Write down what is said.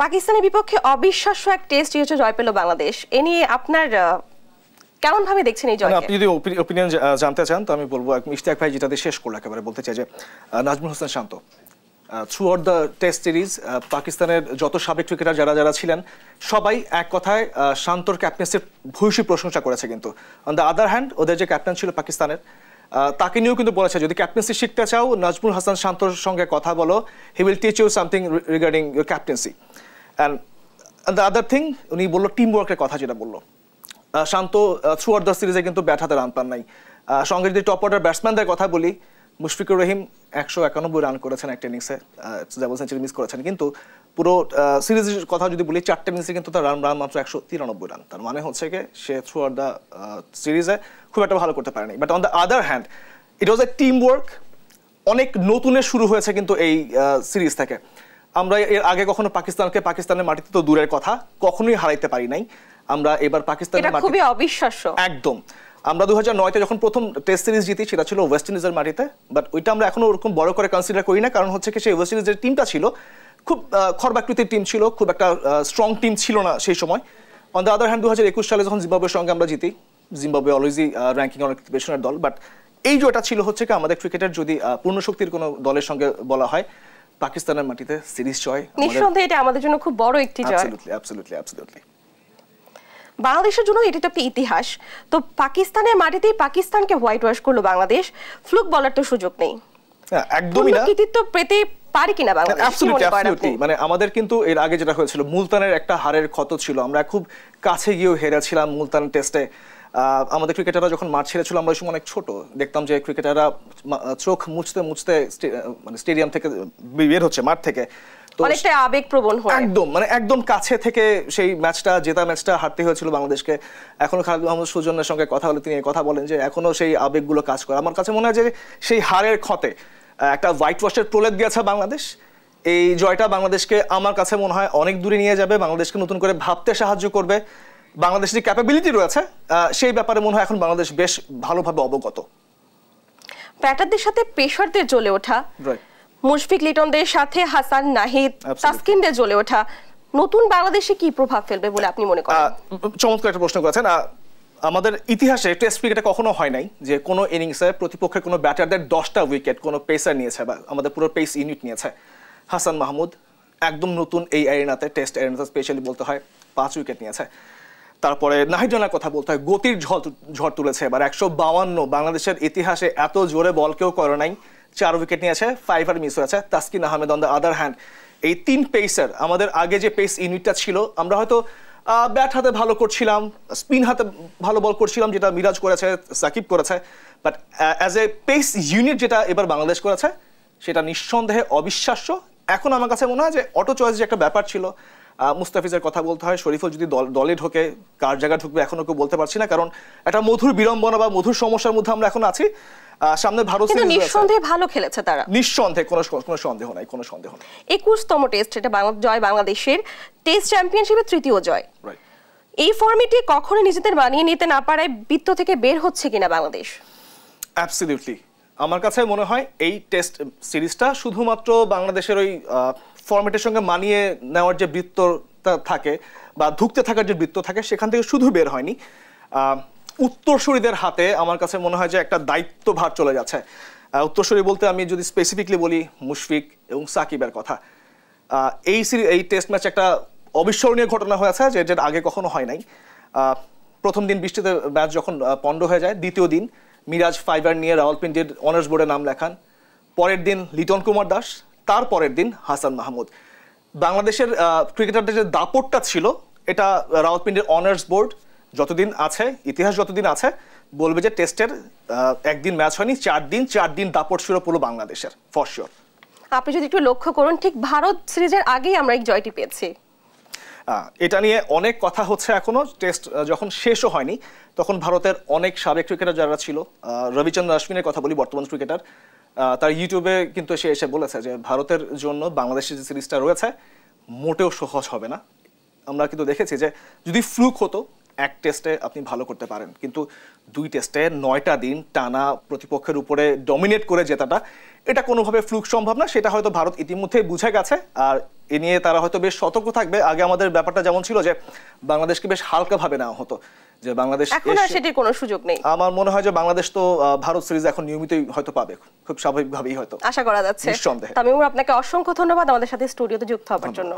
পাকিস্তানের বিপক্ষে অবিশ্বাস্য এক টেস্ট হচ্ছে জয় পেল বাংলাদেশ। এ নিয়ে আপনার কেমন ভাবে দেখছেন এই জয়কে? আপনি যদি ওপিনিয়ন জানতে চান তো আমি বলবো ইশতিয়াক ভাই যেটা শেষ করলো একেবারে বলতে চাই যে Najmul Hossain Shanto throughout the test series পাকিস্তানের যত সাবেক ক্রিকেটার যারা যারা ছিলেন সবাই এক কথায় শান্তর ক্যাপ্টেন্সির ভূয়সী প্রশংসা করেছে। কিন্তু অন দ্য আদার হ্যান্ড ওদের যে ক্যাপ্টেন ছিল পাকিস্তানের তাকে নিয়েও কিন্তু বলেছে যদি ক্যাপ্টেন্সি শিখতে চাও নাজমুল হাসান শান্তর সঙ্গে কথা বলো, he will teach you something regarding your captaincy. And the other thing উনি বললো টিম ওয়ার্কের কথা যেটা বললো শান্ত থ্রু আউট দ্য সিরিজে কিন্তু ব্যাট হাতে রান পান নাই। সঙ্গে যদি টপ অর্ডার ব্যাটসম্যানদের কথা বলি মুশফিকুর রহিম 191 রান করেছেন একটা ইনিংসে, ডাবল সেঞ্চুরি মিস করেছেন। কিন্তু পুরো সিরিজের কথা যদি বলি 4টে ইনিংসে কিন্তু তার রান মাত্র 193 রান। তার মানে হচ্ছে কি সে থ্রু আউট দ্য সিরিজে খুব একটা ভালো করতে পারেনি। But on the other hand it was A team work, অনেক নতুনের শুরু হয়েছে কিন্তু এই সিরিজ থেকে। আমরা এর আগে কখনো পাকিস্তানের মাটিতে তো দূরের কথা কখনোই হারাইতে পারি নাই। আমরা এবার পাকিস্তানের মাটিতে খুবই অবিশ্বাস্য একদম। আমরা 2009-তে যখন প্রথম টেস্ট সিরিজ জিতি সেটা ছিল ওয়েস্ট ইন্ডিজের মাটিতে, বাট ওইটা আমরা এখনো ওরকম বড় করে কনসিডার করি না। কারণ হচ্ছে কি সেই ওয়েস্ট ইন্ডিজের টিমটা ছিল খুব খর্বাকৃতির টিম ছিল, খুব একটা স্ট্রং টিম ছিল না সেই সময়। অন দ্য আদার হ্যান্ড 2021 সালে যখন জিম্বাবুয়ের সঙ্গে আমরা জিতি, জিম্বাবুয়ে অলওয়েজই র্যাঙ্কিং অনেক পেছনের দল, বাট এই জয়টা ছিল হচ্ছে কি আমাদের ক্রিকেটের যদি পূর্ণ শক্তির কোনো দলের সঙ্গে বলা হয় পাকিস্তানের মাটিতে সিরিজ জয় নিঃসন্দেহে এটা আমাদের জন্য খুব বড় একটি জয়। অ্যাবসলিউটলি বাংলাদেশের জন্য এটি তো একটা ইতিহাস। তো পাকিস্তানের মাটিতেই পাকিস্তানকে হোয়াইট ওয়াশ করলো বাংলাদেশ, ফ্লুক বলার তো সুযোগ নেই। একদমই না, কৃতিত্ব পেতে পারি কিনা বাংলাদেশ? অ্যাবসলিউটলি মানে আমাদের কিন্তু এর আগে যেটা হয়েছিল মুলতানের একটা হারের ক্ষত ছিল, আমরা খুব কাছে গিয়েও হেরেছিলাম মুলতান টেস্টে। আমাদের ক্রিকেটাররা যখন মাঠ ছেড়েছিল আমরা ওই সময় অনেক ছোট, দেখতাম যে ক্রিকেটাররা চোখ মুছতে মুছতে মানে স্টেডিয়াম থেকে বের হচ্ছে মাঠ থেকে, অনেকটা আবেগপ্রবণ হয় একদম মানে একদম কাছে থেকে সেই ম্যাচটা জেতা ম্যাচটা হারতে হয়েছিল বাংলাদেশকে। এখনো খালিদ মাহমুদ সুজনের সঙ্গে কথা হলে তিনি কথা বলেন যে এখনো সেই আবেগগুলো কাজ করে। আমার কাছে মনে হয় যে সেই হারের ক্ষতে একটা হোয়াইট ওয়াশের প্রলেপ দিয়েছে বাংলাদেশ। এই জয়টা বাংলাদেশকে আমার কাছে মনে হয় অনেক দূরে নিয়ে যাবে, বাংলাদেশকে নতুন করে ভাবতে সাহায্য করবে। বাংলাদেশের যে ক্যাপাবিলিটি রয়েছে সেই ব্যাপারে মনে হয় এখন বাংলাদেশ বেশ ভালোভাবে অবগত। ব্যাটারদের সাথে পেসারদের জ্বলে ওঠা, মুশফিক লিটনদের সাথে হাসান নাহিদ তাসকিনদের জ্বলে ওঠা নতুন বাংলাদেশে কি প্রভাব ফেলবে বলে আপনি মনে করেন? চমৎকার একটা প্রশ্ন করেছেন। আমাদের ইতিহাসে টেস্ট ক্রিকেটে কখনো হয় নাই যে কোনো ইনিংসে প্রতিপক্ষের কোনো ব্যাটারদের 10টা উইকেট কোনো পেসার নিয়েছে বা আমাদের পুরো পেস ইউনিট নিয়েছে। হাসান মাহমুদ একদম নতুন এই এরিনাতে, টেস্ট এরিনাতে স্পেশালি বলতে হয় 5 উইকেট নিয়েছে। তারপরে নাহিদ রানার কথা বলতে হয়, গতির ঝড় তুলেছে এবার 152। বাংলাদেশের ইতিহাসে এত জোরে বল কেউ করে নাই, 4 উইকেট নিয়েছে, 5 আর মিস হয়েছে। Taskin Ahmed on the other hand এই 3 পেসার, আমাদের আগে যে পেস ইউনিটটা ছিল আমরা হয়তো ব্যাট হাতে ভালো করছিলাম, স্পিন হাতে ভালো বল করছিলাম যেটা মিরাজ করেছে, সাকিব করেছে, but as a pace unit যেটা এবার বাংলাদেশ করেছে সেটা নিঃসন্দেহে অবিশ্বাস্য। এখন আমার কাছে মনে হয় যে অটো চয়েস যে একটা ব্যাপার ছিল, মুস্তাফিজের কথা বলতে হয়, শরীফুল যদি দলে ঢোকে কার জায়গায় ঢুকবে এখনো কেউ বলতে পারছি না, কারণ একটা মধুর বিড়ম্বনা বা মধুর সমস্যার মধ্যে আমরা এখন আছি। সামনে ভারত সিরিজ নিঃসন্দেহে ভালো খেলেছে তারা, নিঃসন্দেহে কোনো সন্দেহ নাই, কোনো সন্দেহ নাই। 21তম টেস্ট, এটা জয় বাংলাদেশের টেস্ট চ্যাম্পিয়নশিপের 3য় জয়। এই ফর্মেটে কখনো নিজেদের মানিয়ে নিতে না পারায় বৃত্ত থেকে বের হচ্ছে কিনা বাংলাদেশ? অ্যাবসলিউটলি আমার কাছে মনে হয় এই টেস্ট সিরিজটা শুধুমাত্র বাংলাদেশের ওই ফরম্যাটের সঙ্গে মানিয়ে নেওয়ার যে বৃত্তটা থাকে বা ধুঁকতে থাকার যে বৃত্ত থাকে সেখান থেকে শুধু বের হয়নি, উত্তরসূরিদের হাতে আমার কাছে মনে হয় যে একটা দায়িত্বভার চলে যাচ্ছে। উত্তরসূরি বলতে আমি যদি স্পেসিফিকলি বলি মুশফিক এবং সাকিবের কথা। এই টেস্ট ম্যাচ একটা অবিস্মরণীয় ঘটনা হয়েছে যেটা আগে কখনো হয় নাই। প্রথম দিন বৃষ্টিতে ম্যাচ যখন পণ্ড হয়ে যায়, দ্বিতীয় দিন মিরাজ 5 নিয়ে রাওয়ালপিন্ডির অনার্স বোর্ডে নাম লেখান, পরের দিন লিটন কুমার দাস, তার পরের দিন হাসান মাহমুদ। বাংলাদেশের ক্রিকেটারদের যে দাপটটা ছিল এটা রাওয়ালপিন্ডির অনার্স বোর্ড যতদিন আছে, ইতিহাস যতদিন আছে বলবে যে টেস্টের একদিন ম্যাচ হয়নি, 4 দিন দাপট ছিল পুরো বাংলাদেশের, ফর শিওর। আপনি যদি একটু লক্ষ্য করুন ঠিক ভারত সিরিজের আগেই আমরা এই জয়টি পেয়েছি। এটা নিয়ে অনেক কথা হচ্ছে এখনো, টেস্ট যখন শেষও হয়নি তখন ভারতের অনেক সাবেক ক্রিকেটার যারা ছিল, রবিচন্দ্র অশ্বিনের কথা বলি বর্তমান ক্রিকেটার, তার ইউটিউবে কিন্তু সে এসে বলেছে যে ভারতের জন্য বাংলাদেশের যে সিরিজটা রয়েছে মোটেও সহজ হবে না। আমরা কিন্তু দেখেছি যে যদি ফ্লুক হতো এক টেস্টে আপনি ভালো করতে পারেন, কিন্তু 2 টেস্টে 9টা দিন টানা প্রতিপক্ষের উপরে ডমিনেট করে জেতাটা এটা কোনোভাবে ফ্লুক সম্ভব না, সেটা হয়তো ভারত ইতিমধ্যে বুঝে গেছে। আর এ নিয়ে তারা হয়তো বেশ সতর্ক থাকবে। আগে আমাদের ব্যাপারটা যেমন ছিল যে বাংলাদেশকে বেশ হালকা ভাবে নেওয়া হতো, যে বাংলাদেশ এখন আর সেটির কোনো সুযোগ নেই। আমার মনে হয় যে বাংলাদেশ তো ভারত সিরিজ এখন নিয়মিতই হয়তো পাবে, খুব স্বাভাবিকভাবেই হয়তো আশা করা যাচ্ছে। নিঃসন্দেহে। তামিমুর, আপনাকে অসংখ্য ধন্যবাদ আমাদের সাথে স্টুডিওতে যুক্ত হওয়ার জন্য।